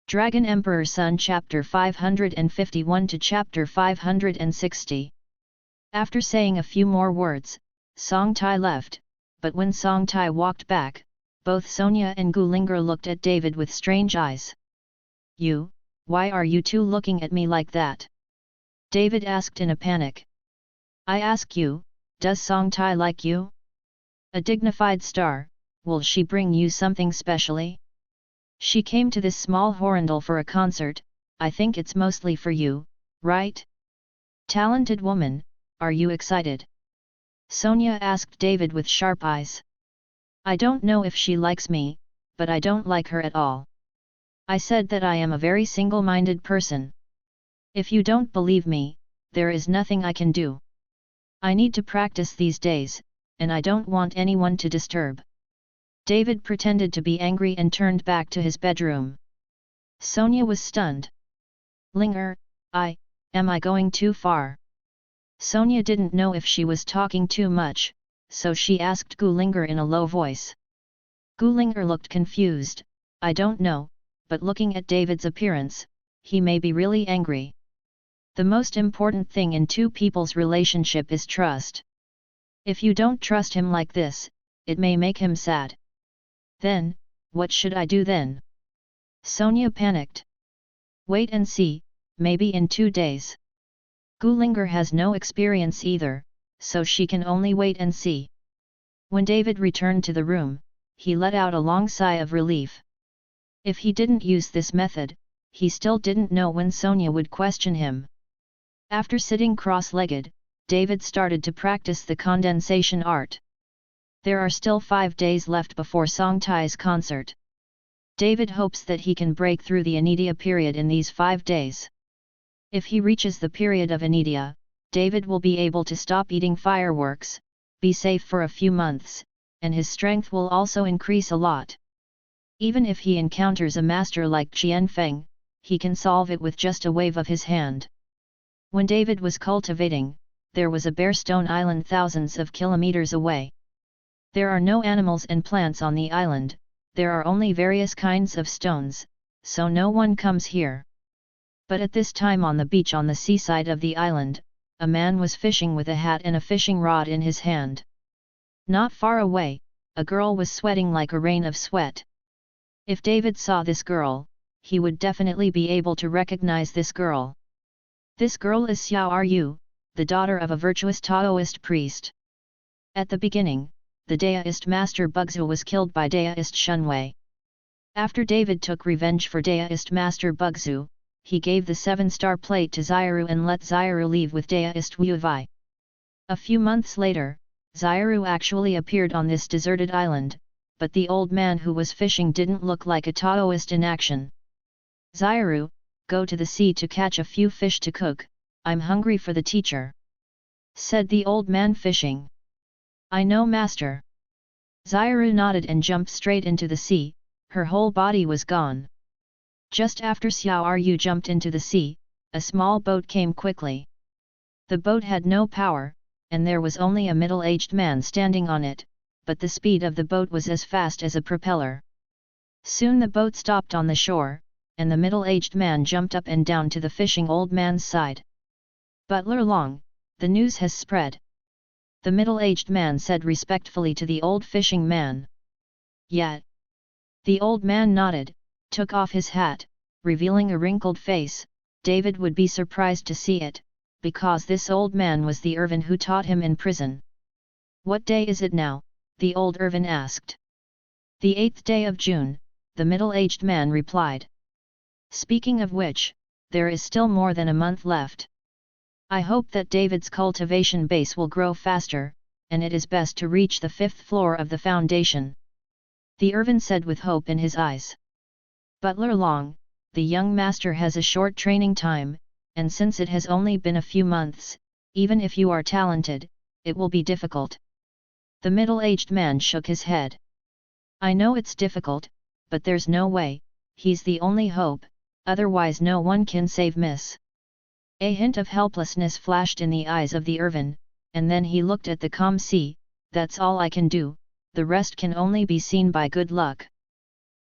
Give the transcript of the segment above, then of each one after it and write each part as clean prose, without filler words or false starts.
Dragon Emperor Sun Chapter 551 to Chapter 560. After saying a few more words, Song Tai left, but when Song Tai walked back, both Sonia and Gulinger looked at David with strange eyes. Why are you two looking at me like that? David asked in a panic. I ask you, does Song Tai like you? A dignified star, will she bring you something specially? She came to this small horndal for a concert, I think it's mostly for you, right? Talented woman, are you excited? Sonia asked David with sharp eyes. I don't know if she likes me, but I don't like her at all. I said that I am a very single-minded person. If you don't believe me, there is nothing I can do. I need to practice these days, and I don't want anyone to disturb. David pretended to be angry and turned back to his bedroom. Sonia was stunned. Linger, am I going too far? Sonia didn't know if she was talking too much, so she asked Gulinger in a low voice. Gulinger looked confused. I don't know, but looking at David's appearance, he may be really angry. The most important thing in two people's relationship is trust. If you don't trust him like this, it may make him sad. Then, what should I do then? Sonia panicked. Wait and see, maybe in 2 days. Gulinger has no experience either, so she can only wait and see. When David returned to the room, he let out a long sigh of relief. If he didn't use this method, he still didn't know when Sonia would question him. After sitting cross-legged, David started to practice the condensation art. There are still 5 days left before Song Tai's concert. David hopes that he can break through the Anitia period in these 5 days. If he reaches the period of Anitia, David will be able to stop eating fireworks, be safe for a few months, and his strength will also increase a lot. Even if he encounters a master like Qian Feng, he can solve it with just a wave of his hand. When David was cultivating, there was a bare stone island thousands of kilometers away. There are no animals and plants on the island, there are only various kinds of stones, so no one comes here. But at this time on the beach on the seaside of the island, a man was fishing with a hat and a fishing rod in his hand. Not far away, a girl was sweating like a rain of sweat. If David saw this girl, he would definitely be able to recognize this girl. This girl is Xiao Ru, the daughter of a virtuous Taoist priest. At the beginning, the Daoist master Bugzu was killed by Daoist Shunwei. After David took revenge for Daoist master Bugzu, he gave the 7-star plate to Xiaoru and let Xiaoru leave with Daoist Wu Vai. A few months later, Xiaoru actually appeared on this deserted island, but the old man who was fishing didn't look like a Taoist in action. Xiaoru, go to the sea to catch a few fish to cook, I'm hungry for the teacher, said the old man fishing. I know, master. Xiaoru nodded and jumped straight into the sea, her whole body was gone. Just after Xiao Ru jumped into the sea, a small boat came quickly. The boat had no power, and there was only a middle-aged man standing on it, but the speed of the boat was as fast as a propeller. Soon the boat stopped on the shore, and the middle-aged man jumped up and down to the fishing old man's side. Butler Long, the news has spread. The middle-aged man said respectfully to the old fishing man. Yet. The old man nodded, took off his hat, revealing a wrinkled face. David would be surprised to see it, because this old man was the Irvin who taught him in prison. What day is it now? The old Irvin asked. The 8th day of June, the middle-aged man replied. Speaking of which, there is still more than a month left. I hope that David's cultivation base will grow faster, and it is best to reach the 5th floor of the foundation. The Irvin said with hope in his eyes. Butler Long, the young master has a short training time, and since it has only been a few months, even if you are talented, it will be difficult. The middle-aged man shook his head. I know it's difficult, but there's no way, he's the only hope, otherwise no one can save Miss. A hint of helplessness flashed in the eyes of the Irvin, and then he looked at the calm sea. That's all I can do, the rest can only be seen by good luck.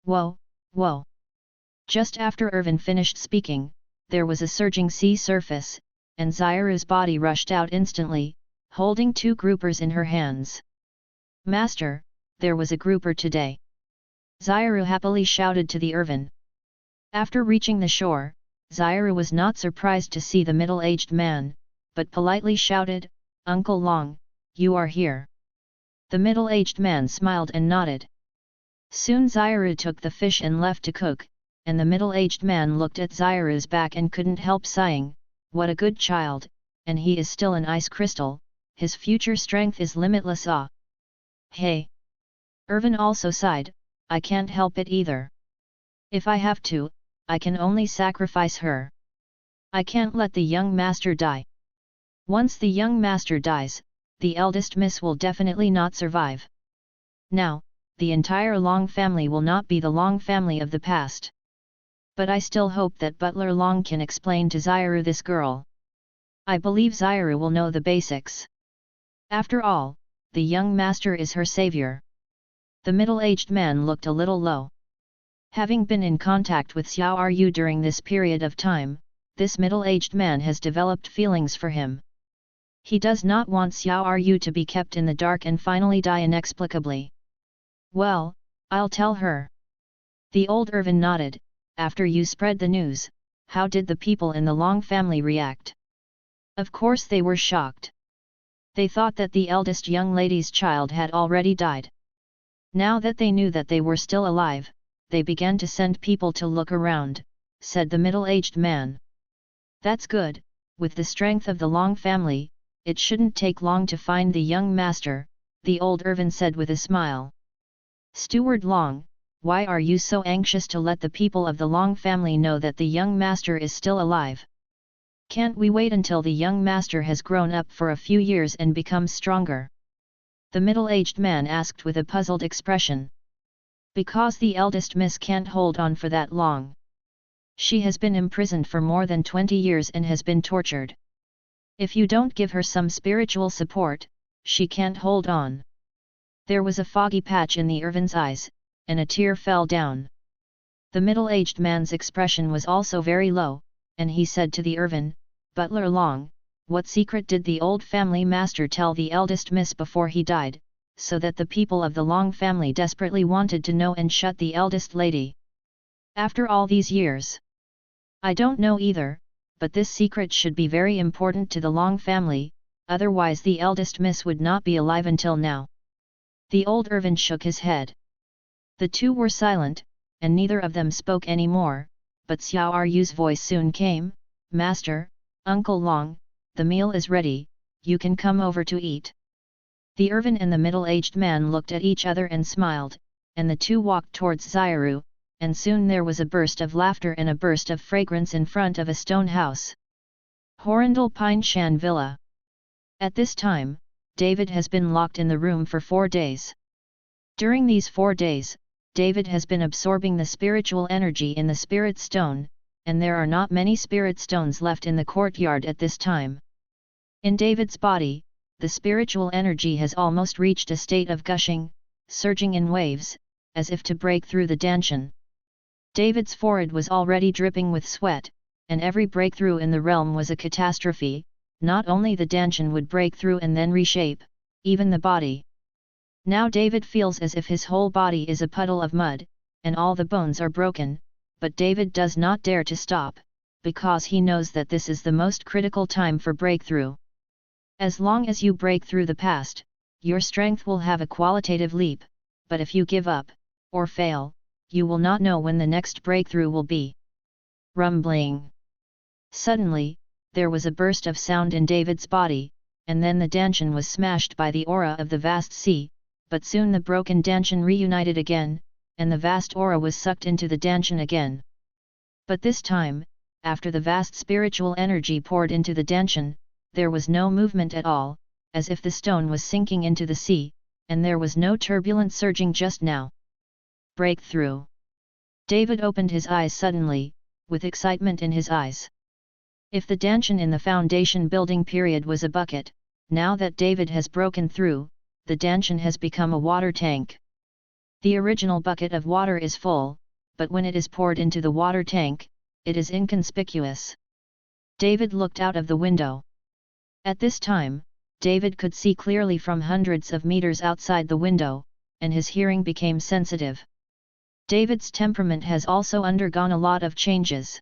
Whoa, whoa! Just after Irvin finished speaking, there was a surging sea surface, and Xiaoru's body rushed out instantly, holding 2 groupers in her hands. "Master, there was a grouper today!" Xiaoru happily shouted to the Irvin. After reaching the shore, Xiaoru was not surprised to see the middle-aged man, but politely shouted, "Uncle Long, you are here." The middle-aged man smiled and nodded. Soon Xiaoru took the fish and left to cook, and the middle-aged man looked at Xiaoru's back and couldn't help sighing, "What a good child, and he is still an ice crystal, his future strength is limitless ah." "Hey!" Irvin also sighed, "I can't help it either. If I have to, I can only sacrifice her. I can't let the young master die. Once the young master dies, the eldest miss will definitely not survive. Now, the entire Long family will not be the Long family of the past. But I still hope that Butler Long can explain to Xiaoru this girl. I believe Xiaoru will know the basics. After all, the young master is her savior." The middle-aged man looked a little low. Having been in contact with Xiaoru during this period of time, this middle-aged man has developed feelings for him. He does not want Xiaoru to be kept in the dark and finally die inexplicably. "Well, I'll tell her." The old Irvin nodded. "After you spread the news, how did the people in the Long family react?" Of course they were shocked. They thought that the eldest young lady's child had already died. Now that they knew that they were still alive, they began to send people to look around, said the middle-aged man. "That's good, with the strength of the Long family, it shouldn't take long to find the young master," the old Irvin said with a smile. "Steward Long, why are you so anxious to let the people of the Long family know that the young master is still alive? Can't we wait until the young master has grown up for a few years and become stronger?" The middle-aged man asked with a puzzled expression. "Because the eldest miss can't hold on for that long. She has been imprisoned for more than 20 years and has been tortured. If you don't give her some spiritual support, she can't hold on." There was a foggy patch in the Irvin's eyes, and a tear fell down. The middle-aged man's expression was also very low, and he said to the Irvin, "Butler Long, what secret did the old family master tell the eldest miss before he died, so that the people of the Long family desperately wanted to know and shut the eldest lady? After all these years?" "I don't know either, but this secret should be very important to the Long family, otherwise the eldest miss would not be alive until now." The old Irvin shook his head. The two were silent, and neither of them spoke any more, but Xiaoru's voice soon came, "Master, Uncle Long, the meal is ready, you can come over to eat." The Irvin and the middle-aged man looked at each other and smiled, and the two walked towards Xiaoru, and soon there was a burst of laughter and a burst of fragrance in front of a stone house. Horrendal Pine Shan Villa. At this time, David has been locked in the room for 4 days. During these 4 days, David has been absorbing the spiritual energy in the spirit stone, and there are not many spirit stones left in the courtyard at this time. In David's body, the spiritual energy has almost reached a state of gushing, surging in waves, as if to break through the Danshan. David's forehead was already dripping with sweat, and every breakthrough in the realm was a catastrophe. Not only the Danshan would break through and then reshape, even the body. Now David feels as if his whole body is a puddle of mud, and all the bones are broken, but David does not dare to stop, because he knows that this is the most critical time for breakthrough. As long as you break through the past, your strength will have a qualitative leap, but if you give up, or fail, you will not know when the next breakthrough will be. Rumbling. Suddenly, there was a burst of sound in David's body, and then the Danshan was smashed by the aura of the vast sea, but soon the broken Danshan reunited again, and the vast aura was sucked into the Danshan again. But this time, after the vast spiritual energy poured into the Danshan, there was no movement at all, as if the stone was sinking into the sea, and there was no turbulent surging just now. Breakthrough. David opened his eyes suddenly, with excitement in his eyes. If the Danshan in the foundation building period was a bucket, now that David has broken through, the Danshan has become a water tank. The original bucket of water is full, but when it is poured into the water tank, it is inconspicuous. David looked out of the window. At this time, David could see clearly from hundreds of meters outside the window, and his hearing became sensitive. David's temperament has also undergone a lot of changes.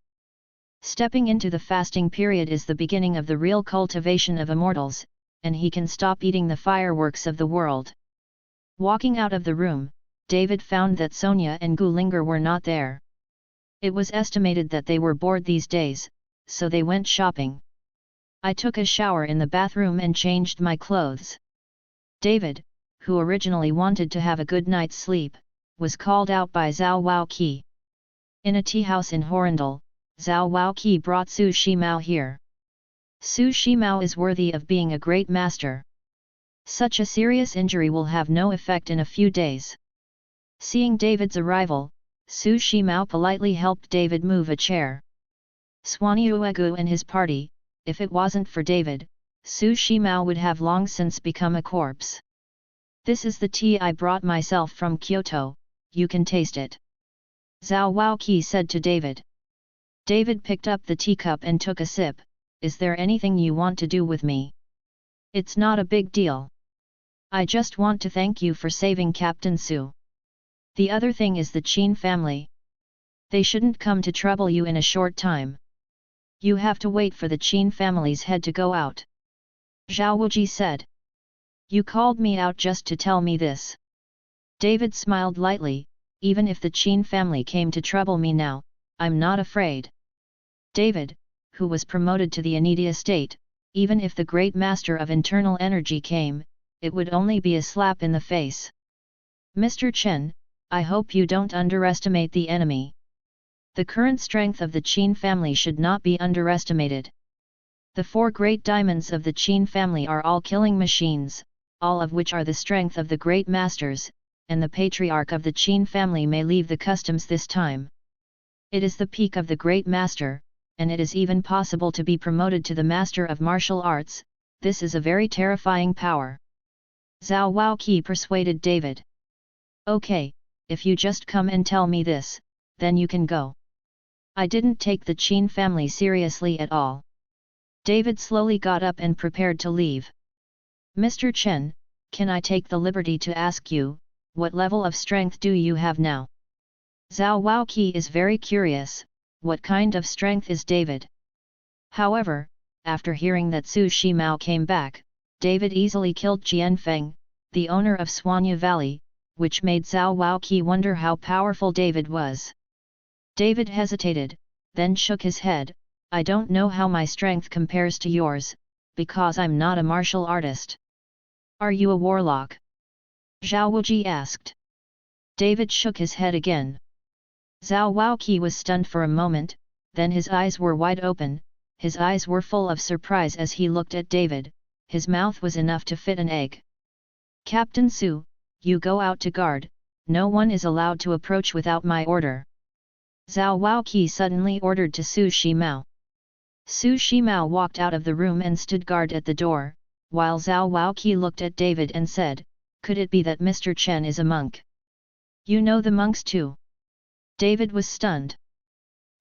Stepping into the fasting period is the beginning of the real cultivation of immortals, and he can stop eating the fireworks of the world. Walking out of the room, David found that Sonia and Gullinger were not there. It was estimated that they were bored these days, so they went shopping. I took a shower in the bathroom and changed my clothes. David, who originally wanted to have a good night's sleep, was called out by Zhao Waoqi. In a tea house in Horindal, Zhao Waoqi brought Su Shimao here. Su Shimao is worthy of being a great master. Such a serious injury will have no effect in a few days. Seeing David's arrival, Su Shimao politely helped David move a chair. Swanuegu and his party, if it wasn't for David, Su Shimao would have long since become a corpse. This is the tea I brought myself from Kyoto, you can taste it. Zhao Waoqi said to David. David picked up the teacup and took a sip. Is there anything you want to do with me? It's not a big deal. I just want to thank you for saving Captain Su. The other thing is the Qin family. They shouldn't come to trouble you in a short time. You have to wait for the Qin family's head to go out. Zhao Wuji said. You called me out just to tell me this. David smiled lightly. Even if the Qin family came to trouble me now, I'm not afraid. David, who was promoted to the Anita estate, even if the great master of internal energy came, it would only be a slap in the face. Mr. Chen, I hope you don't underestimate the enemy. The current strength of the Qin family should not be underestimated. The 4 great diamonds of the Qin family are all killing machines, all of which are the strength of the great masters, and the patriarch of the Qin family may leave the customs this time. It is the peak of the great master, and it is even possible to be promoted to the master of martial arts. This is a very terrifying power. Zhao Waoqi persuaded David. Okay, if you just come and tell me this, then you can go. I didn't take the Qin family seriously at all. David slowly got up and prepared to leave. Mr. Chen, can I take the liberty to ask you, what level of strength do you have now? Zhao Waoqi is very curious, what kind of strength is David? However, after hearing that Su Shimao came back, David easily killed Jianfeng, the owner of Suanya Valley, which made Zhao Waoqi wonder how powerful David was. David hesitated, then shook his head. I don't know how my strength compares to yours, because I'm not a martial artist. Are you a warlock? Zhao Wuji asked. David shook his head again. Zhao Waoqi was stunned for a moment, then his eyes were wide open. His eyes were full of surprise as he looked at David. His mouth was enough to fit an egg. Captain Su, you go out to guard, no one is allowed to approach without my order. Zhao Waoqi suddenly ordered to Su Shimao. Su Shimao walked out of the room and stood guard at the door, while Zhao Waoqi looked at David and said, could it be that Mr. Chen is a monk? You know the monks too? David was stunned.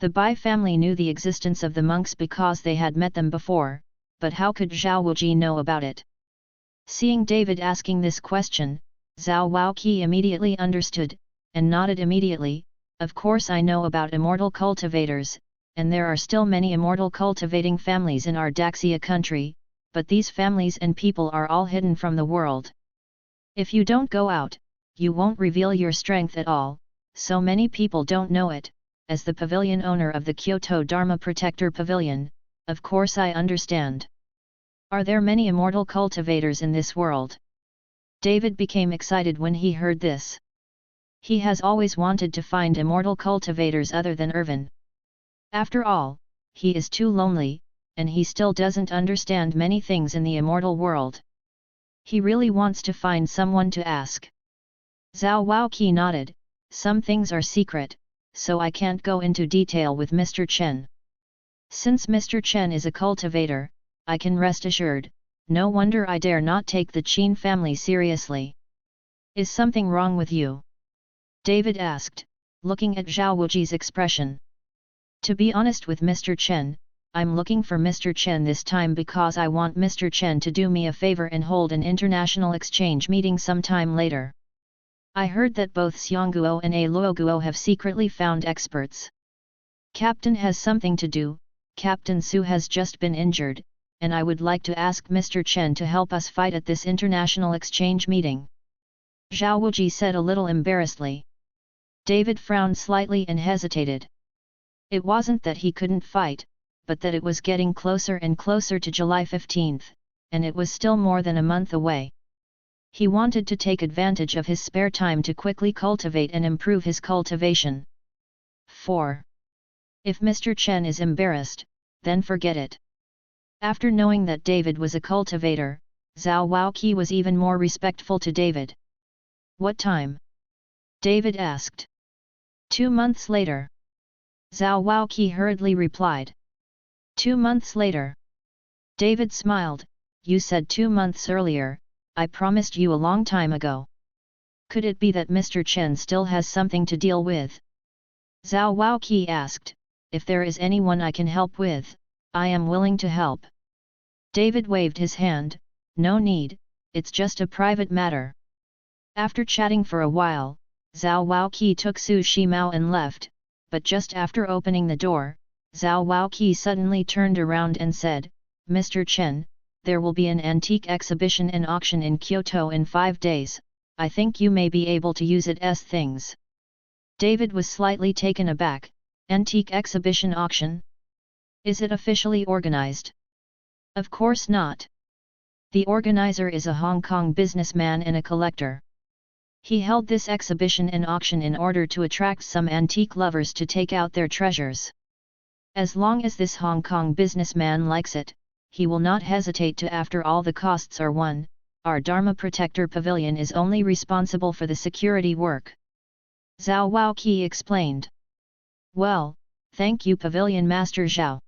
The Bai family knew the existence of the monks because they had met them before, but how could Zhao Wuji know about it? Seeing David asking this question, Zhao Waoqi immediately understood, and nodded immediately. Of course I know about immortal cultivators, and there are still many immortal cultivating families in our Daxia country, but these families and people are all hidden from the world. If you don't go out, you won't reveal your strength at all, so many people don't know it. As the pavilion owner of the Kyoto Dharma Protector Pavilion, of course I understand. Are there many immortal cultivators in this world? David became excited when he heard this. He has always wanted to find immortal cultivators other than Irvin. After all, he is too lonely, and he still doesn't understand many things in the immortal world. He really wants to find someone to ask. Zhao Waoqi nodded. Some things are secret, so I can't go into detail with Mr. Chen. Since Mr. Chen is a cultivator, I can rest assured, no wonder I dare not take the Qin family seriously. Is something wrong with you? David asked, looking at Zhao Wuji's expression. To be honest with Mr. Chen, I'm looking for Mr. Chen this time because I want Mr. Chen to do me a favor and hold an international exchange meeting sometime later. I heard that both Xiangguo and Luoguo have secretly found experts. Captain has something to do, Captain Su has just been injured, and I would like to ask Mr. Chen to help us fight at this international exchange meeting. Zhao Wuji said a little embarrassedly. David frowned slightly and hesitated. It wasn't that he couldn't fight, but that it was getting closer and closer to July 15th, and it was still more than a month away. He wanted to take advantage of his spare time to quickly cultivate and improve his cultivation. 4. If Mr. Chen is embarrassed, then forget it. After knowing that David was a cultivator, Zhao Waoqi was even more respectful to David. What time? David asked. 2 months later. Zhao Waoqi hurriedly replied. 2 months later. David smiled. You said 2 months earlier, I promised you a long time ago. Could it be that Mr. Chen still has something to deal with? Zhao Waoqi asked. If there is anyone I can help with, I am willing to help. David waved his hand. No need, it's just a private matter. After chatting for a while, Zhao Waoqi took Su Shimao and left, but just after opening the door, Zhao Waoqi suddenly turned around and said, Mr. Chen, there will be an antique exhibition and auction in Kyoto in 5 days, I think you may be able to use it as things. David was slightly taken aback. Antique exhibition auction? Is it officially organized? Of course not. The organizer is a Hong Kong businessman and a collector. He held this exhibition and auction in order to attract some antique lovers to take out their treasures. As long as this Hong Kong businessman likes it, he will not hesitate to. After all the costs are won, our Dharma Protector Pavilion is only responsible for the security work. Zhao Waoqi explained. Well, thank you Pavilion Master Zhao.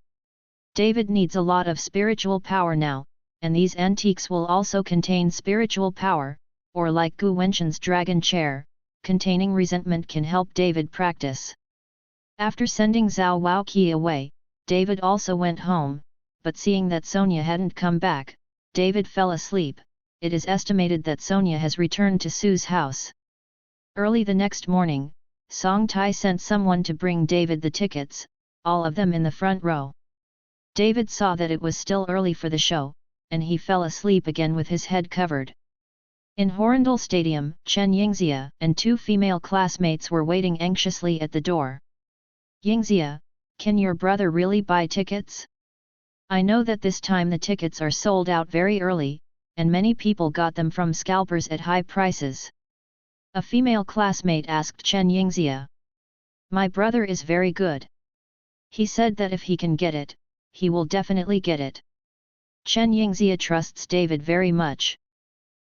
David needs a lot of spiritual power now, and these antiques will also contain spiritual power, or like Gu Wenchen's dragon chair, containing resentment can help David practice. After sending Zhao Waoqi away, David also went home, but seeing that Sonia hadn't come back, David fell asleep. It is estimated that Sonia has returned to Su's house. Early the next morning, Song Tai sent someone to bring David the tickets, all of them in the front row. David saw that it was still early for the show, and he fell asleep again with his head covered. In Horndal Stadium, Chen Yingxia and 2 female classmates were waiting anxiously at the door. Yingxia, can your brother really buy tickets? I know that this time the tickets are sold out very early, and many people got them from scalpers at high prices. A female classmate asked Chen Yingxia. My brother is very good. He said that if he can get it, he will definitely get it. Chen Yingxia trusts David very much.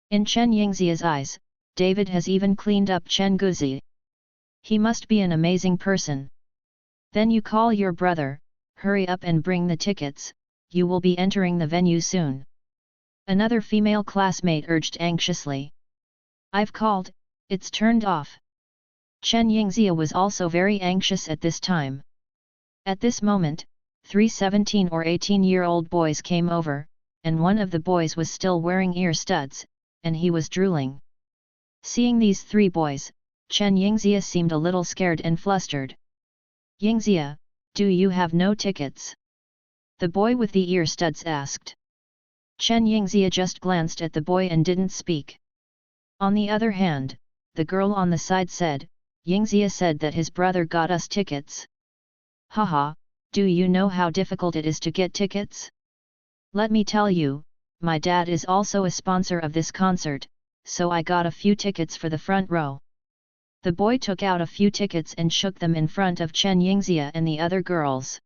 In Chen Yingxia's eyes, David has even cleaned up Chen Guzi. He must be an amazing person. Then you call your brother, hurry up and bring the tickets, you will be entering the venue soon. Another female classmate urged anxiously. I've called, it's turned off. Chen Yingxia was also very anxious at this time. At this moment, 3 17 or 18-year-old boys came over, and one of the boys was still wearing ear studs, and he was drooling. Seeing these 3 boys, Chen Yingxia seemed a little scared and flustered. Yingxia, do you have no tickets? The boy with the ear studs asked. Chen Yingxia just glanced at the boy and didn't speak. On the other hand, the girl on the side said, Yingxia said that his brother got us tickets. Haha, do you know how difficult it is to get tickets? Let me tell you, my dad is also a sponsor of this concert, so I got a few tickets for the front row. The boy took out a few tickets and shook them in front of Chen Yingxia and the other girls.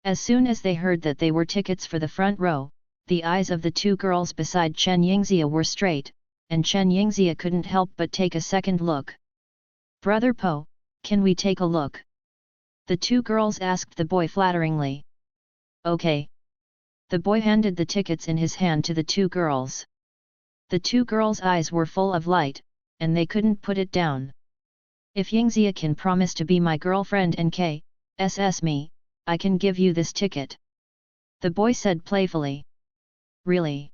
As soon as they heard that they were tickets for the front row, the eyes of the 2 girls beside Chen Yingxia were straight, and Chen Yingxia couldn't help but take a second look. Brother Po, can we take a look? The 2 girls asked the boy flatteringly. Okay. The boy handed the tickets in his hand to the 2 girls. The 2 girls' eyes were full of light, and they couldn't put it down. If Yingxia can promise to be my girlfriend and KSS me, I can give you this ticket. The boy said playfully. Really?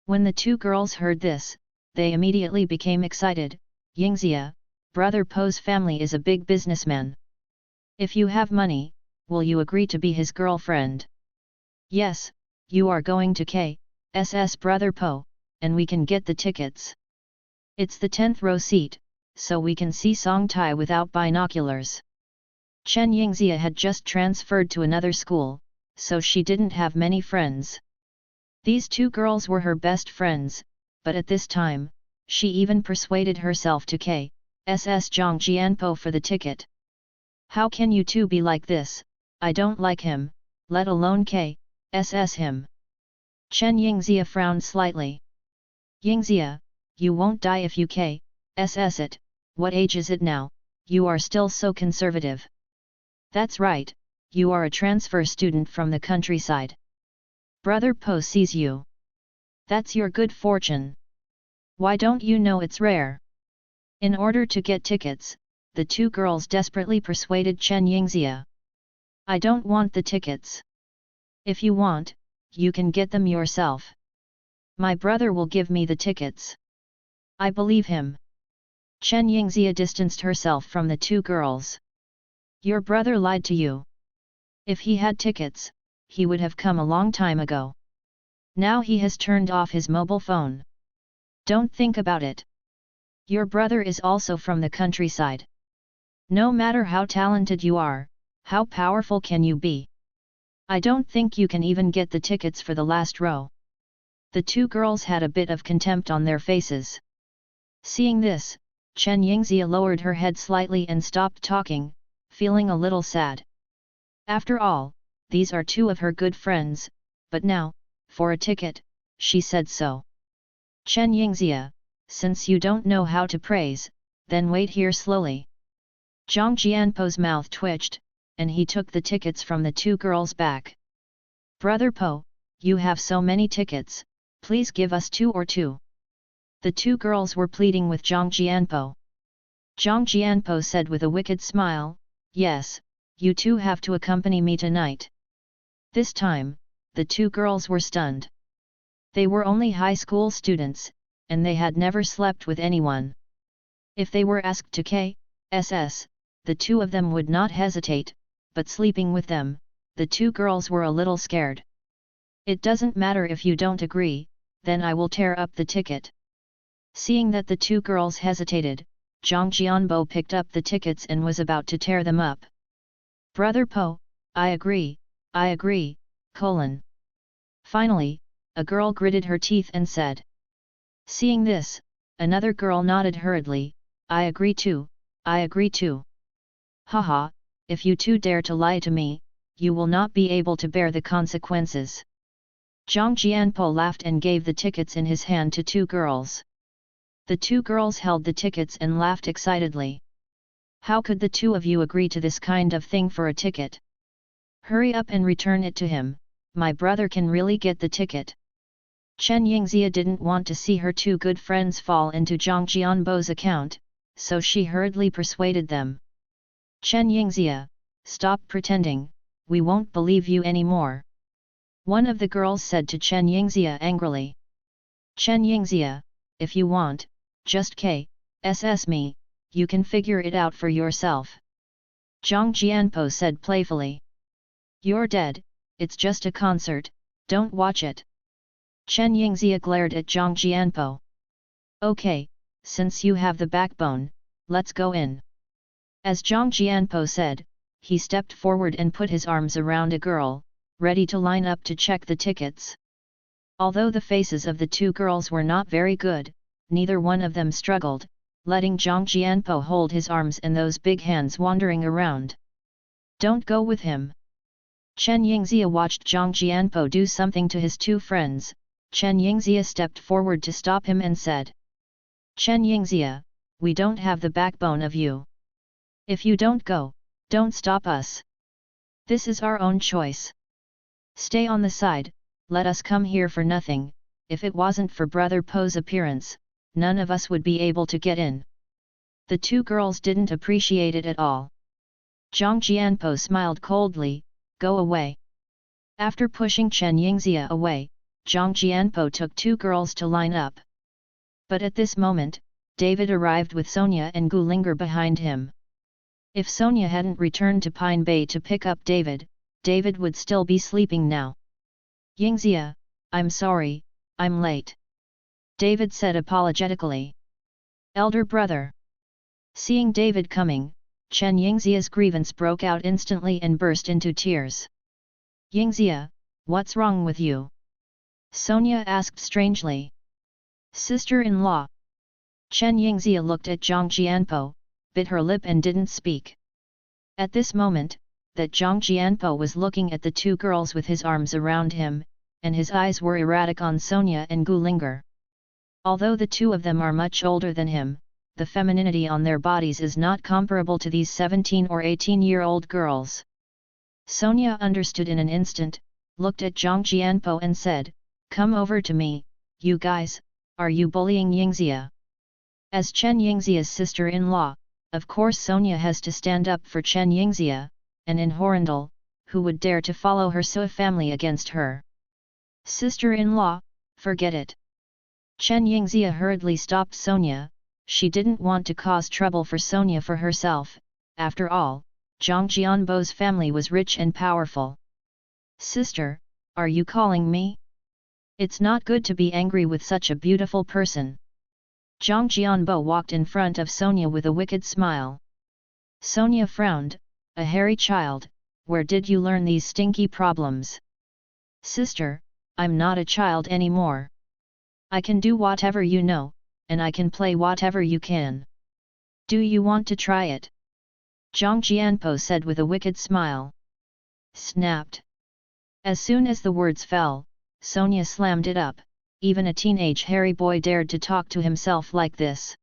When the two girls heard this, they immediately became excited. Yingxia, Brother Po's family is a big businessman. If you have money, will you agree to be his girlfriend? Yes, you are going to KSS Brother Po, and we can get the tickets. It's the 10th row seat, so we can see Song Tai without binoculars. Chen Yingxia had just transferred to another school, so she didn't have many friends. These two girls were her best friends, but at this time, she even persuaded herself to KSS Zhang Jianpo for the ticket. How can you two be like this? I don't like him, let alone KSS him. Chen Yingxia frowned slightly. Yingxia, you won't die if you KSS it, what age is it now, you are still so conservative. That's right, you are a transfer student from the countryside. Brother Po sees you. That's your good fortune. Why don't you know it's rare? In order to get tickets, the two girls desperately persuaded Chen Yingxia. I don't want the tickets. If you want, you can get them yourself. My brother will give me the tickets. I believe him. Chen Yingxia distanced herself from the two girls. Your brother lied to you. If he had tickets, he would have come a long time ago. Now he has turned off his mobile phone. Don't think about it. Your brother is also from the countryside. No matter how talented you are, how powerful can you be? I don't think you can even get the tickets for the last row. The two girls had a bit of contempt on their faces. Seeing this, Chen Yingxia lowered her head slightly and stopped talking, feeling a little sad. After all, these are two of her good friends, but now, for a ticket, she said so. Chen Yingxia, since you don't know how to praise, then wait here slowly. Zhang Jianpo's mouth twitched, and he took the tickets from the two girls' back. Brother Po, you have so many tickets, please give us 2 or 2. The two girls were pleading with Zhang Jianpo. Zhang Jianpo said with a wicked smile, yes, you two have to accompany me tonight. This time, the two girls were stunned. They were only high school students, and they had never slept with anyone. If they were asked to KSS, the two of them would not hesitate, but sleeping with them, the two girls were a little scared. It doesn't matter if you don't agree, then I will tear up the ticket. Seeing that the two girls hesitated, Zhang Jianbo picked up the tickets and was about to tear them up. Brother Po, I agree, colon. Finally, a girl gritted her teeth and said. Seeing this, another girl nodded hurriedly, I agree too. Haha, if you two dare to lie to me, you will not be able to bear the consequences. Zhang Jianpo laughed and gave the tickets in his hand to two girls. The two girls held the tickets and laughed excitedly. How could the two of you agree to this kind of thing for a ticket? Hurry up and return it to him, my brother can really get the ticket. Chen Yingxia didn't want to see her two good friends fall into Zhang Jianbo's account, so she hurriedly persuaded them. Chen Yingxia, stop pretending, we won't believe you anymore. One of the girls said to Chen Yingxia angrily. Chen Yingxia, if you want, just KSS me, you can figure it out for yourself. Zhang Jianpo said playfully. You're dead, it's just a concert, don't watch it. Chen Yingxia glared at Zhang Jianpo. Okay, since you have the backbone, let's go in. As Zhang Jianpo said, he stepped forward and put his arms around a girl, ready to line up to check the tickets. Although the faces of the two girls were not very good, neither one of them struggled, letting Zhang Jianpo hold his arms and those big hands wandering around. Don't go with him. Chen Yingxia watched Zhang Jianpo do something to his two friends. Chen Yingxia stepped forward to stop him and said. Chen Yingxia, we don't have the backbone of you. If you don't go, don't stop us. This is our own choice. Stay on the side, let us come here for nothing, if it wasn't for Brother Po's appearance, none of us would be able to get in. The two girls didn't appreciate it at all. Zhang Jianpo smiled coldly, "Go away." After pushing Chen Yingxia away, Zhang Jianpo took two girls to line up. But at this moment, David arrived with Sonia and Gu Linger behind him. If Sonia hadn't returned to Pine Bay to pick up David, David would still be sleeping now. "Yingxia, I'm sorry, I'm late," David said apologetically. "Elder brother." Seeing David coming, Chen Yingxia's grievance broke out instantly and burst into tears. "Yingxia, what's wrong with you?" Sonia asked strangely. "Sister-in-law." Chen Yingxia looked at Zhang Jianpo, bit her lip and didn't speak. At this moment, that Zhang Jianpo was looking at the two girls with his arms around him, and his eyes were erratic on Sonia and Gu Linger. Although the two of them are much older than him, the femininity on their bodies is not comparable to these 17 or 18-year-old girls. Sonia understood in an instant, looked at Zhang Jianpo and said, "Come over to me, you guys, are you bullying Yingxia?" As Chen Yingxia's sister-in-law, of course Sonia has to stand up for Chen Yingxia, and in Horindal, who would dare to follow her Sui family against her? "Sister-in-law, forget it." Chen Yingxia hurriedly stopped Sonia. She didn't want to cause trouble for Sonia for herself. After all, Zhang Jianpo's family was rich and powerful. "Sister, are you calling me? It's not good to be angry with such a beautiful person." Zhang Jianpo walked in front of Sonia with a wicked smile. Sonia frowned, "A hairy child, where did you learn these stinky problems?" "Sister, I'm not a child anymore. I can do whatever you know, and I can play whatever you can. Do you want to try it?" Zhang Jianpo said with a wicked smile. Snapped. As soon as the words fell, Sonia slammed it up. Even a teenage hairy boy dared to talk to himself like this.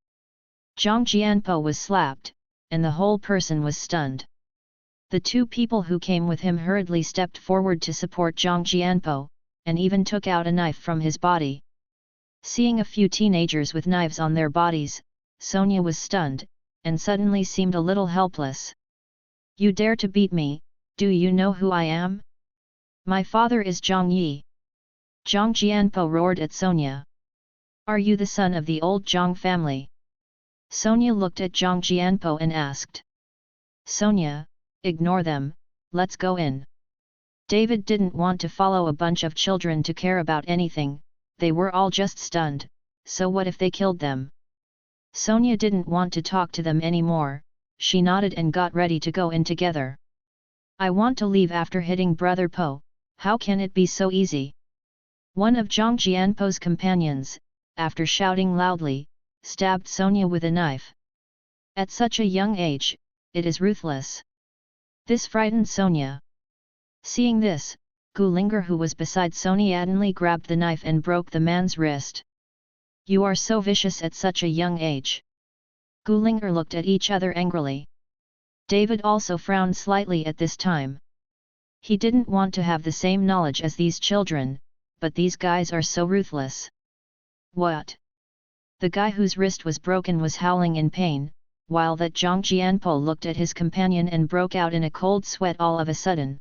Zhang Jianpo was slapped, and the whole person was stunned. The two people who came with him hurriedly stepped forward to support Zhang Jianpo, and even took out a knife from his body. Seeing a few teenagers with knives on their bodies, Sonia was stunned, and suddenly seemed a little helpless. "You dare to beat me, do you know who I am? My father is Zhang Yi." Zhang Jianpo roared at Sonia. "Are you the son of the old Zhang family?" Sonia looked at Zhang Jianpo and asked. "Sonia, ignore them, let's go in." David didn't want to follow a bunch of children to care about anything. They were all just stunned, so what if they killed them? Sonia didn't want to talk to them anymore. She nodded and got ready to go in together. "I want to leave after hitting Brother Po, how can it be so easy?" One of Zhang Jianpo's companions, after shouting loudly, stabbed Sonia with a knife. At such a young age, it is ruthless. This frightened Sonia. Seeing this, Gu Linger, who was beside Sonia, suddenly grabbed the knife and broke the man's wrist. "You are so vicious at such a young age." Gu Linger looked at each other angrily. David also frowned slightly at this time. He didn't want to have the same knowledge as these children, but these guys are so ruthless. "What?" The guy whose wrist was broken was howling in pain, while that Zhang Jianpo looked at his companion and broke out in a cold sweat all of a sudden.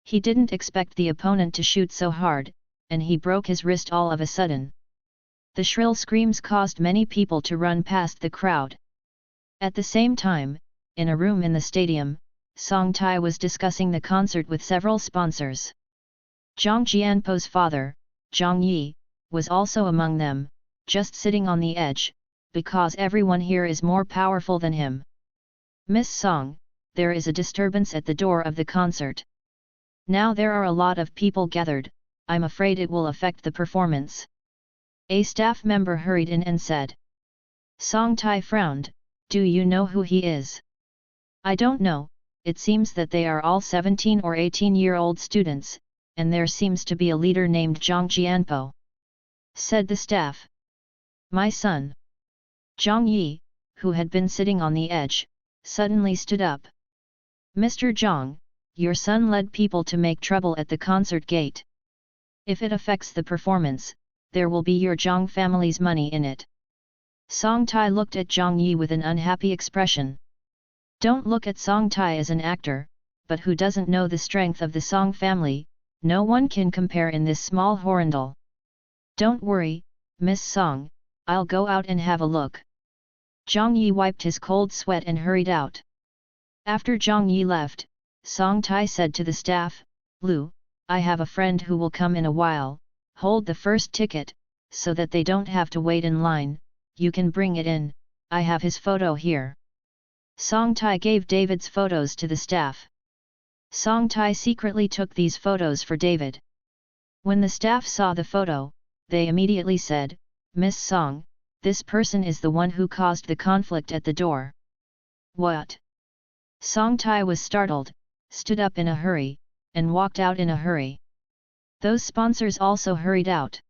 He didn't expect the opponent to shoot so hard, and he broke his wrist all of a sudden. The shrill screams caused many people to run past the crowd. At the same time, in a room in the stadium, Song Tai was discussing the concert with several sponsors. Zhang Jianpo's father, Zhang Yi, was also among them, just sitting on the edge, because everyone here is more powerful than him. "Miss Song, there is a disturbance at the door of the concert. Now there are a lot of people gathered, I'm afraid it will affect the performance." A staff member hurried in and said. Song Tai frowned, "Do you know who he is?" "I don't know, it seems that they are all 17 or 18-year-old students, and there seems to be a leader named Zhang Jianpo," said the staff. "My son." Zhang Yi, who had been sitting on the edge, suddenly stood up. "Mr. Zhang, your son led people to make trouble at the concert gate. If it affects the performance, there will be your Zhang family's money in it." Song Tai looked at Zhang Yi with an unhappy expression. Don't look at Song Tai as an actor, but who doesn't know the strength of the Song family, no one can compare in this small horrendal. Don't worry, Miss Song, I'll go out and have a look. Zhang Yi wiped his cold sweat and hurried out. After Zhang Yi left, Song Tai said to the staff, Lu, I have a friend who will come in a while, hold the first ticket, so that they don't have to wait in line, you can bring it in, I have his photo here. Song Tai gave David's photos to the staff. Song Tai secretly took these photos for David. When the staff saw the photo, they immediately said, Miss Song, this person is the one who caused the conflict at the door. What? Song Tai was startled, stood up in a hurry, and walked out in a hurry. Those sponsors also hurried out.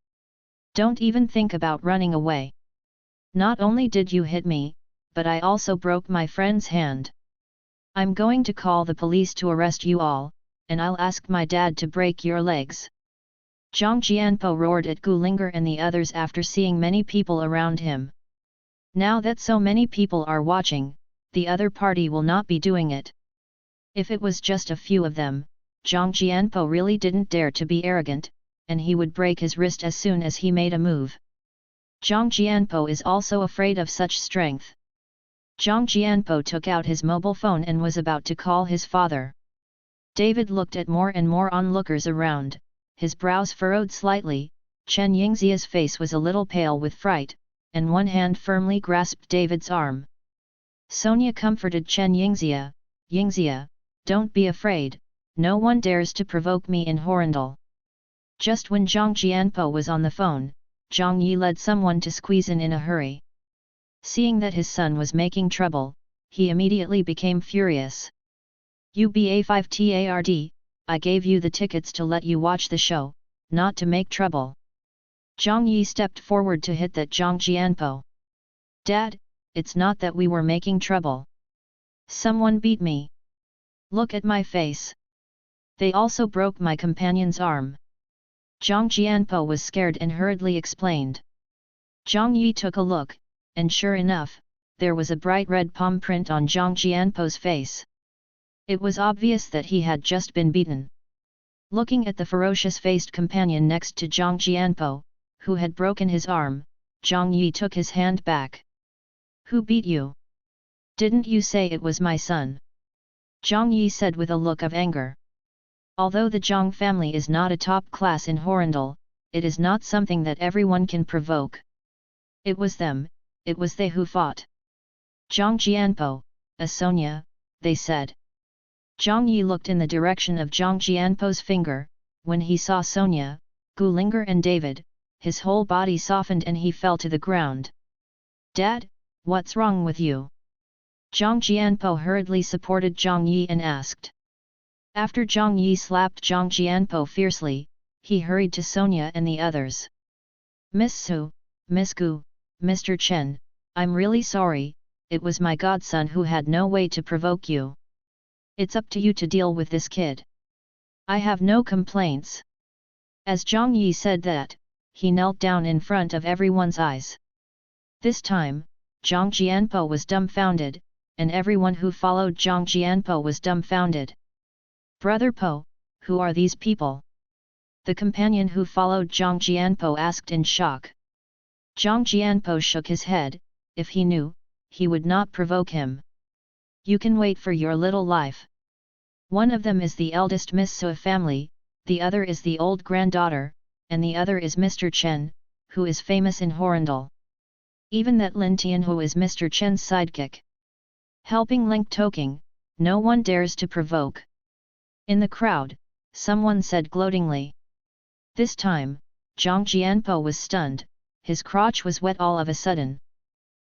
Don't even think about running away. Not only did you hit me, but I also broke my friend's hand. I'm going to call the police to arrest you all, and I'll ask my dad to break your legs. Zhang Jianpo roared at Gu Linger and the others after seeing many people around him. Now that so many people are watching, the other party will not be doing it. If it was just a few of them, Zhang Jianpo really didn't dare to be arrogant, and he would break his wrist as soon as he made a move. Zhang Jianpo is also afraid of such strength. Zhang Jianpo took out his mobile phone and was about to call his father. David looked at more and more onlookers around, his brows furrowed slightly, Chen Yingxia's face was a little pale with fright, and one hand firmly grasped David's arm. Sonia comforted Chen Yingxia, Yingxia, don't be afraid, no one dares to provoke me in Horrendal. Just when Zhang Jianpo was on the phone, Zhang Yi led someone to squeeze in a hurry. Seeing that his son was making trouble, he immediately became furious. UBA5TARD, I gave you the tickets to let you watch the show, not to make trouble. Zhang Yi stepped forward to hit that Zhang Jianpo. Dad, it's not that we were making trouble. Someone beat me. Look at my face. They also broke my companion's arm. Zhang Jianpo was scared and hurriedly explained. Zhang Yi took a look, and sure enough, there was a bright red palm print on Zhang Jianpo's face. It was obvious that he had just been beaten. Looking at the ferocious-faced companion next to Zhang Jianpo, who had broken his arm, Zhang Yi took his hand back. Who beat you? Didn't you say it was my son? Zhang Yi said with a look of anger. Although the Zhang family is not a top class in Horrendal, it is not something that everyone can provoke. It was them, it was they who fought. Zhang Jianpo, Sonia, they said. Zhang Yi looked in the direction of Zhang Jianpo's finger, when he saw Sonia, Gu Linger and David, his whole body softened and he fell to the ground. Dad, what's wrong with you? Zhang Jianpo hurriedly supported Zhang Yi and asked. After Zhang Yi slapped Zhang Jianpo fiercely, he hurried to Sonia and the others. Miss Su, Miss Gu, Mr. Chen, I'm really sorry, it was my godson who had no way to provoke you. It's up to you to deal with this kid. I have no complaints. As Zhang Yi said that, he knelt down in front of everyone's eyes. This time, Zhang Jianpo was dumbfounded, and everyone who followed Zhang Jianpo was dumbfounded. Brother Po, who are these people? The companion who followed Zhang Jianpo asked in shock. Zhang Jianpo shook his head, if he knew, he would not provoke him. You can wait for your little life. One of them is the eldest Miss Su family, the other is the old granddaughter, and the other is Mr. Chen, who is famous in Horrendal. Even that Lin Tianhu is Mr. Chen's sidekick. Helping Link Toking, no one dares to provoke. In the crowd, someone said gloatingly. This time, Zhang Jianpo was stunned, his crotch was wet all of a sudden.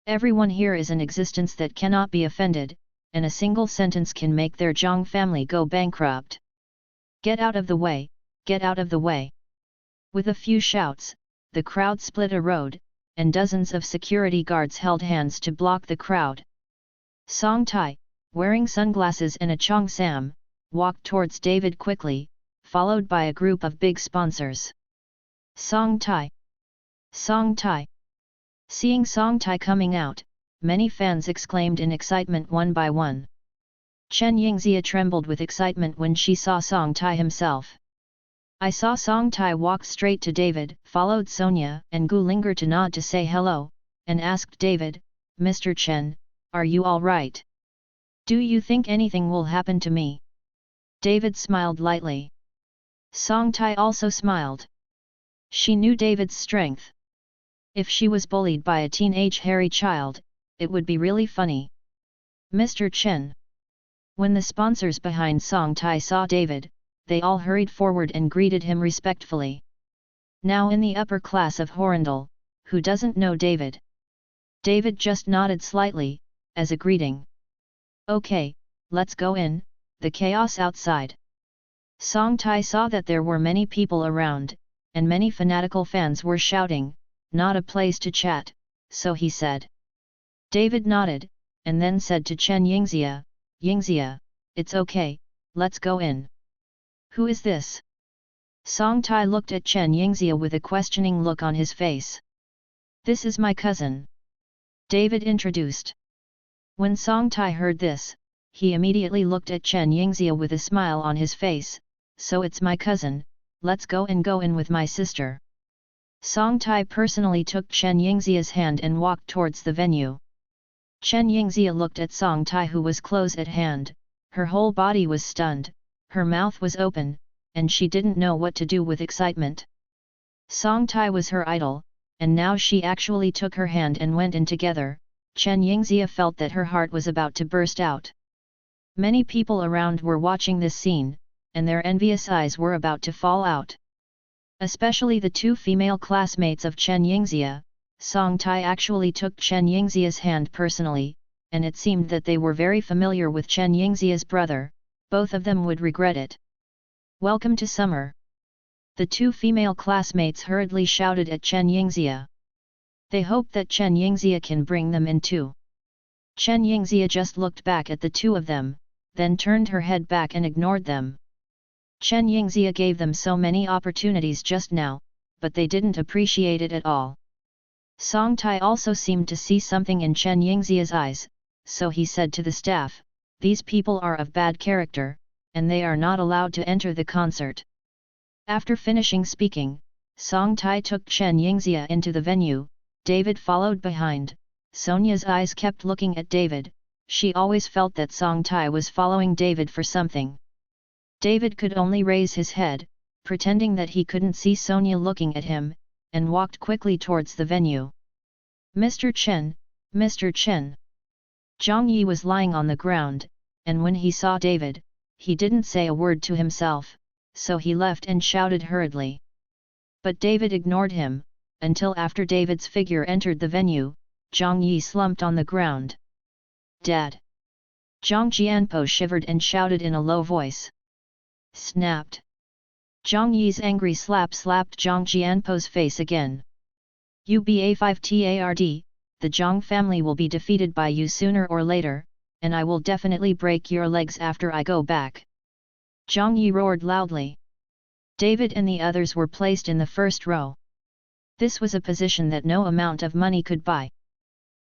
Everyone here is an existence that cannot be offended, and a single sentence can make their Zhang family go bankrupt. Get out of the way, get out of the way. With a few shouts, the crowd split a road, and dozens of security guards held hands to block the crowd. Song Tai, wearing sunglasses and a cheongsam, walked towards David quickly, followed by a group of big sponsors. Song Tai! Song Tai! Seeing Song Tai coming out, many fans exclaimed in excitement one by one. Chen Yingxia trembled with excitement when she saw Song Tai himself. I saw Song Tai walk straight to David, followed Sonia and Gu Linger to nod to say hello, and asked David, "Mr. Chen, are you all right? Do you think anything will happen to me?" David smiled lightly. Song Tai also smiled. She knew David's strength. If she was bullied by a teenage hairy child, it would be really funny. "Mr. Chen." When the sponsors behind Song Tai saw David, they all hurried forward and greeted him respectfully. Now in the upper class of Horrendal, who doesn't know David? David just nodded slightly, as a greeting. "Okay, let's go in, the chaos outside." Song Tai saw that there were many people around, and many fanatical fans were shouting, "Not a place to chat," so he said. David nodded, and then said to Chen Yingxia, "Yingxia, it's okay, let's go in." "Who is this?" Song Tai looked at Chen Yingxia with a questioning look on his face. "This is my cousin," David introduced. When Song Tai heard this, he immediately looked at Chen Yingxia with a smile on his face, "So it's my cousin, let's go in with my sister." Song Tai personally took Chen Yingxia's hand and walked towards the venue. Chen Yingxia looked at Song Tai, who was close at hand. Her whole body was stunned, her mouth was open, and she didn't know what to do with excitement. Song Tai was her idol, and now she actually took her hand and went in together. Chen Yingxia felt that her heart was about to burst out. Many people around were watching this scene, and their envious eyes were about to fall out. Especially the two female classmates of Chen Yingxia. Song Tai actually took Chen Yingxia's hand personally, and it seemed that they were very familiar with Chen Yingxia's brother. Both of them would regret it. "Welcome to summer." The two female classmates hurriedly shouted at Chen Yingxia. They hope that Chen Yingxia can bring them in too. Chen Yingxia just looked back at the two of them, then turned her head back and ignored them. Chen Yingxia gave them so many opportunities just now, but they didn't appreciate it at all. Song Tai also seemed to see something in Chen Yingxia's eyes, so he said to the staff, "These people are of bad character, and they are not allowed to enter the concert." After finishing speaking, Song Tai took Chen Yingxia into the venue. David followed behind. Sonia's eyes kept looking at David. She always felt that Song Tai was following David for something. David could only raise his head, pretending that he couldn't see Sonia looking at him, and walked quickly towards the venue. "Mr. Chen, Mr. Chen." Zhang Yi was lying on the ground, and when he saw David, he didn't say a word to himself, so he left and shouted hurriedly. But David ignored him, until after David's figure entered the venue. Zhang Yi slumped on the ground. "Dad!" Zhang Jianpo shivered and shouted in a low voice. Snapped. Zhang Yi's angry slap slapped Zhang Jianpo's face again. "UBA5TARD, the Zhang family will be defeated by you sooner or later, and I will definitely break your legs after I go back." Zhang Yi roared loudly. David and the others were placed in the first row. This was a position that no amount of money could buy.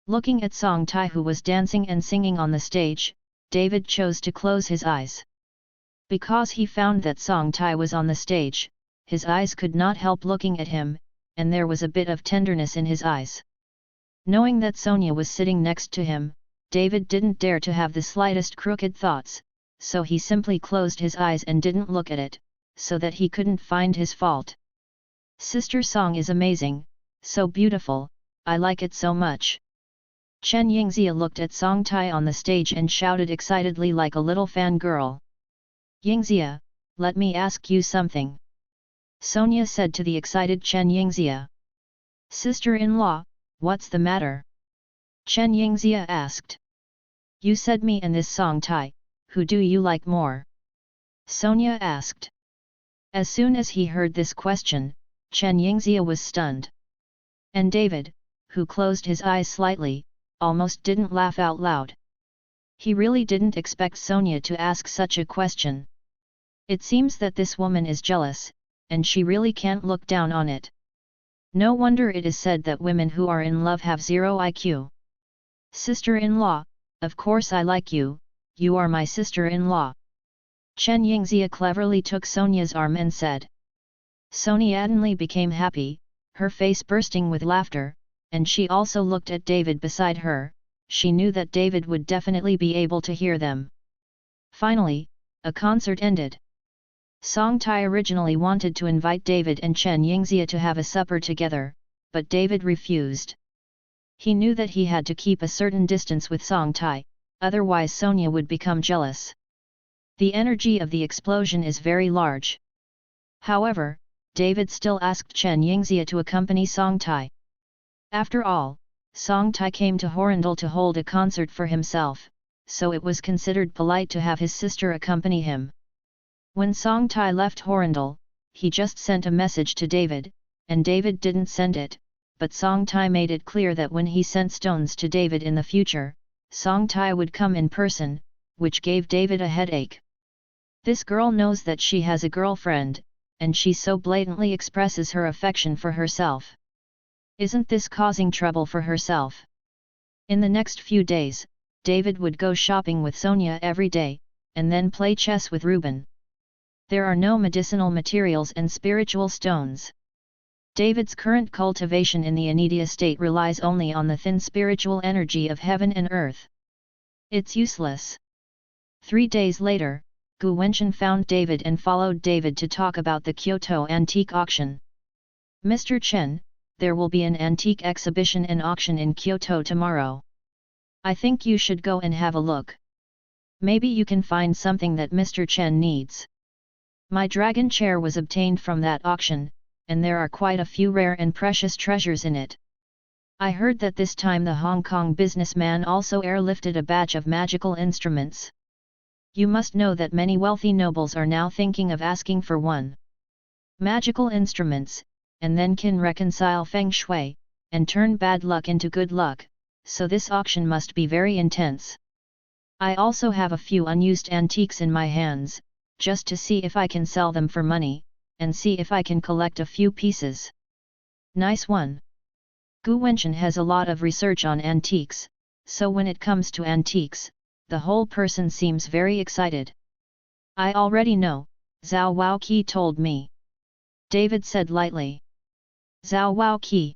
Looking at Song Tai, who was dancing and singing on the stage, David chose to close his eyes. Because he found that Song Tai was on the stage, his eyes could not help looking at him, and there was a bit of tenderness in his eyes. Knowing that Sonia was sitting next to him, David didn't dare to have the slightest crooked thoughts, so he simply closed his eyes and didn't look at it, so that he couldn't find his fault. "Sister Song is amazing, so beautiful, I like it so much." Chen Yingxia looked at Song Tai on the stage and shouted excitedly like a little fangirl. "Yingxia, let me ask you something," Sonia said to the excited Chen Yingxia. "Sister-in-law, what's the matter?" Chen Yingxia asked. "You said me and this Song Tai, who do you like more?" Sonia asked. As soon as he heard this question, Chen Yingxia was stunned. And David, who closed his eyes slightly, almost didn't laugh out loud. He really didn't expect Sonia to ask such a question. It seems that this woman is jealous, and she really can't look down on it. No wonder it is said that women who are in love have zero IQ. Sister-in-law, of course I like you, you are my sister-in-law. Chen Yingxia cleverly took Sonia's arm and said. Sonia suddenly became happy, her face bursting with laughter, and she also looked at David beside her. She knew that David would definitely be able to hear them. Finally, a concert ended. Song Tai originally wanted to invite David and Chen Yingxia to have a supper together, but David refused. He knew that he had to keep a certain distance with Song Tai, otherwise Sonia would become jealous. The energy of the explosion is very large. However, David still asked Chen Yingxia to accompany Song Tai. After all, Song Tai came to Horindal to hold a concert for himself, so it was considered polite to have his sister accompany him. When Song Tai left Horindal, he just sent a message to David, and David didn't send it, but Song Tai made it clear that when he sent stones to David in the future, Song Tai would come in person, which gave David a headache. This girl knows that she has a girlfriend, and she so blatantly expresses her affection for herself. Isn't this causing trouble for herself? In the next few days, David would go shopping with Sonia every day, and then play chess with Reuben. There are no medicinal materials and spiritual stones. David's current cultivation in the Anidia state relies only on the thin spiritual energy of heaven and earth. It's useless. 3 days later, Gu Wenchen found David and followed David to talk about the Kyoto antique auction. Mr. Chen, there will be an antique exhibition and auction in Kyoto tomorrow. I think you should go and have a look. Maybe you can find something that Mr. Chen needs. My dragon chair was obtained from that auction, and there are quite a few rare and precious treasures in it. I heard that this time the Hong Kong businessman also airlifted a batch of magical instruments. You must know that many wealthy nobles are now thinking of asking for one. Magical instruments, and then can reconcile feng shui, and turn bad luck into good luck, so this auction must be very intense. I also have a few unused antiques in my hands, just to see if I can sell them for money, and see if I can collect a few pieces. Nice one. Gu Wenchen has a lot of research on antiques, so when it comes to antiques, the whole person seems very excited. I already know, Zhao Waoqi told me. David said lightly. Zhao Waoqi.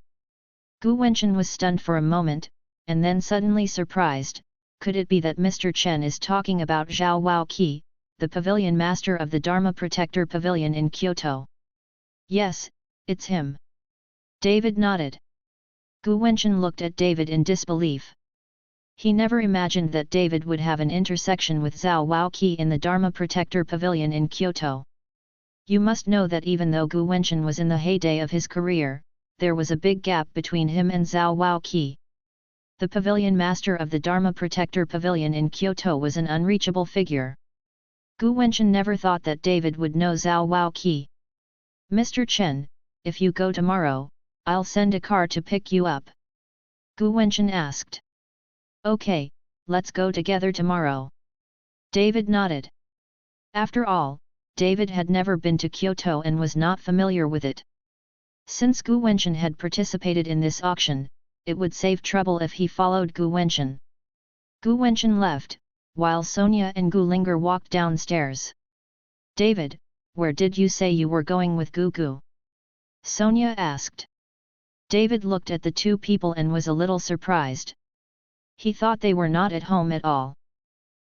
Gu Wenchen was stunned for a moment, and then suddenly surprised. Could it be that Mr. Chen is talking about Zhao Waoqi, the pavilion master of the Dharma Protector Pavilion in Kyoto? Yes, it's him. David nodded. Gu Wenchen looked at David in disbelief. He never imagined that David would have an intersection with Zhao Waoqi in the Dharma Protector Pavilion in Kyoto. You must know that even though Gu Wenchen was in the heyday of his career, there was a big gap between him and Zhao Waoqi. The pavilion master of the Dharma Protector Pavilion in Kyoto was an unreachable figure. Gu Wenchen never thought that David would know Zhao Waoqi. Mr. Chen, if you go tomorrow, I'll send a car to pick you up. Gu Wenchen asked. Okay, let's go together tomorrow. David nodded. After all, David had never been to Kyoto and was not familiar with it. Since Gu Wenchen had participated in this auction, it would save trouble if he followed Gu Wenchen. Gu Wenchen left, while Sonia and Gu Linger walked downstairs. David, where did you say you were going with Gu Gu? Sonia asked. David looked at the two people and was a little surprised. He thought they were not at home at all.